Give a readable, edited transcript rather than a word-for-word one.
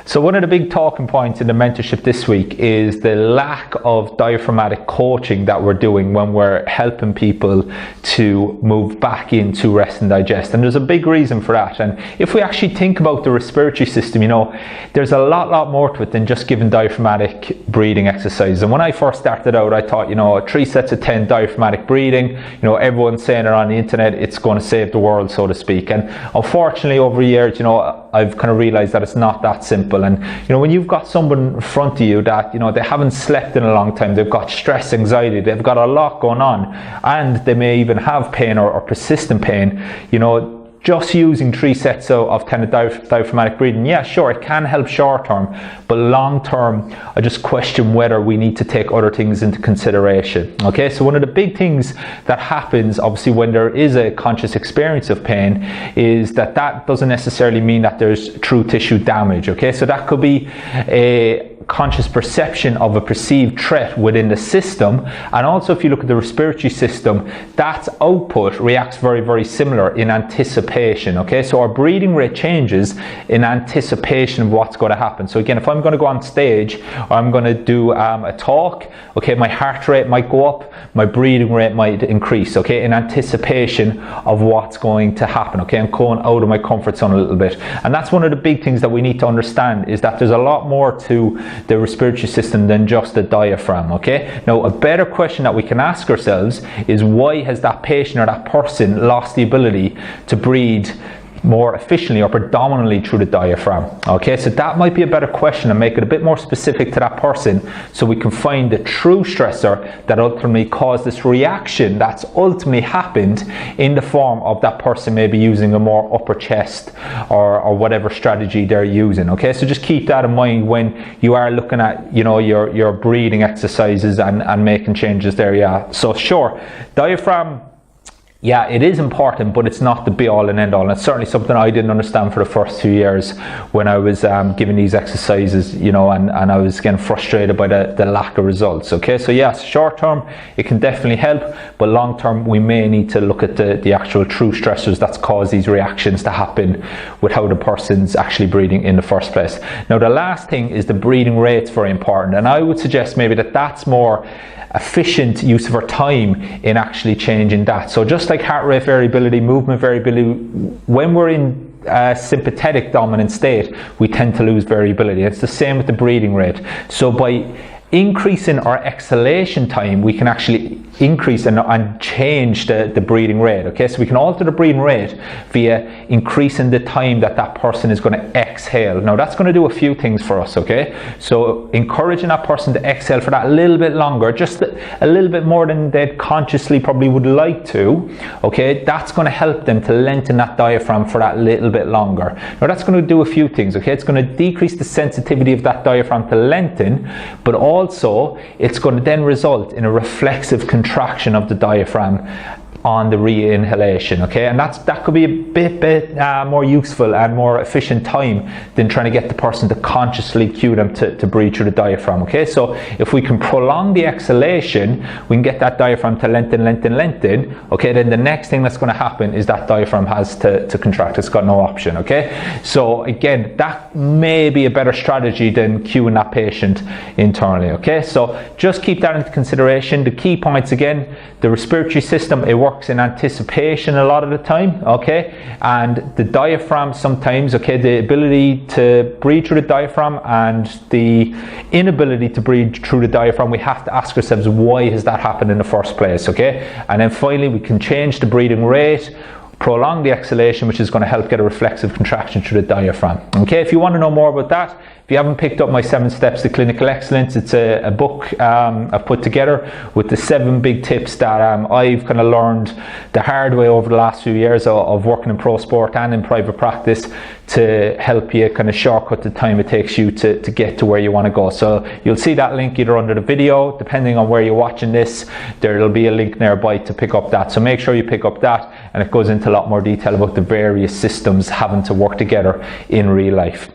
So one of the big talking points in the mentorship this week is the lack of diaphragmatic coaching that we're doing when we're helping people to move back into rest and digest. And there's a big reason for that. And if we actually think about the respiratory system, you know, there's a lot more to it than just giving diaphragmatic breathing exercises. And when I first started out, I thought, you know, 3 sets of 10 diaphragmatic breathing, you know, everyone's saying it on the internet, it's going to save the world, so to speak. And unfortunately, over years, you know, I've kind of realized that it's not that simple. And you know, when you've got someone in front of you that, you know, they haven't slept in a long time, they've got stress, anxiety, they've got a lot going on, and they may even have pain or persistent pain, you know, just using 3 sets of 10 of diaphragmatic breathing, yeah, sure, it can help short term, but long term, I just question whether we need to take other things into consideration. Okay, so one of the big things that happens, obviously, when there is a conscious experience of pain, is that doesn't necessarily mean that there's true tissue damage. Okay, so that could be a conscious perception of a perceived threat within the system. And also, if you look at the respiratory system, that output reacts very similar in anticipation. Okay, so our breathing rate changes in anticipation of what's going to happen. So again, if I'm going to go on stage or I'm going to do a talk, okay, my heart rate might go up, my breathing rate might increase, okay, in anticipation of what's going to happen. Okay, I'm going out of my comfort zone a little bit. And that's one of the big things that we need to understand, is that there's a lot more to the respiratory system than just the diaphragm. Okay, now a better question that we can ask ourselves is, why has that patient or that person lost the ability to breathe more efficiently or predominantly through the diaphragm? Okay, so that might be a better question and make it a bit more specific to that person, so we can find the true stressor that ultimately caused this reaction that's ultimately happened in the form of that person maybe using a more upper chest or whatever strategy they're using. Okay, so just keep that in mind when you are looking at, you know, your breathing exercises and making changes there. Yeah, so sure, diaphragm, yeah, it is important, but it's not the be all and end all. And it's certainly something I didn't understand for the first 2 years when I was giving these exercises, you know, and I was getting frustrated by the lack of results. Okay, so yes, short term, it can definitely help, but long term, we may need to look at the actual true stressors that's caused these reactions to happen with how the person's actually breathing in the first place. Now, the last thing is the breathing rate's very important. And I would suggest maybe that's more efficient use of our time in actually changing that. So just like heart rate variability, movement variability, when we're in sympathetic dominant state, we tend to lose variability. It's the same with the breathing rate. So by increasing our exhalation time, we can actually increase and change the breathing rate. Okay, so we can alter the breathing rate via increasing the time that person is going to exhale. Now that's going to do a few things for us. Okay, so encouraging that person to exhale for that little bit longer, just a little bit more than they consciously probably would like to, okay, that's going to help them to lengthen that diaphragm for that little bit longer. Now that's going to do a few things. Okay, it's going to decrease the sensitivity of that diaphragm to lengthen, but also it's going to then result in a reflexive contraction of the diaphragm on the re-inhalation. Okay, and that could be a bit more useful and more efficient time than trying to get the person to consciously cue them to breathe through the diaphragm. Okay, so if we can prolong the exhalation, we can get that diaphragm to lengthen. Okay, then the next thing that's going to happen is that diaphragm has to contract. It's got no option. Okay, so again, that may be a better strategy than cueing that patient internally. Okay, so just keep that into consideration. The key points again: the respiratory system, it works in anticipation a lot of the time, okay, and the diaphragm sometimes, okay, the ability to breathe through the diaphragm and the inability to breathe through the diaphragm, we have to ask ourselves, why has that happened in the first place? Okay, and then finally we can change the breathing rate, prolong the exhalation, which is going to help get a reflexive contraction through the diaphragm. Okay, if you want to know more about that, if you haven't picked up my 7 Steps to Clinical Excellence, it's a book I've put together with the 7 big tips that I've kind of learned the hard way over the last few years of working in pro sport and in private practice to help you kind of shortcut the time it takes you to get to where you want to go. So you'll see that link either under the video, depending on where you're watching this, there'll be a link nearby to pick up that. So make sure you pick up that, and it goes into a lot more detail about the various systems having to work together in real life.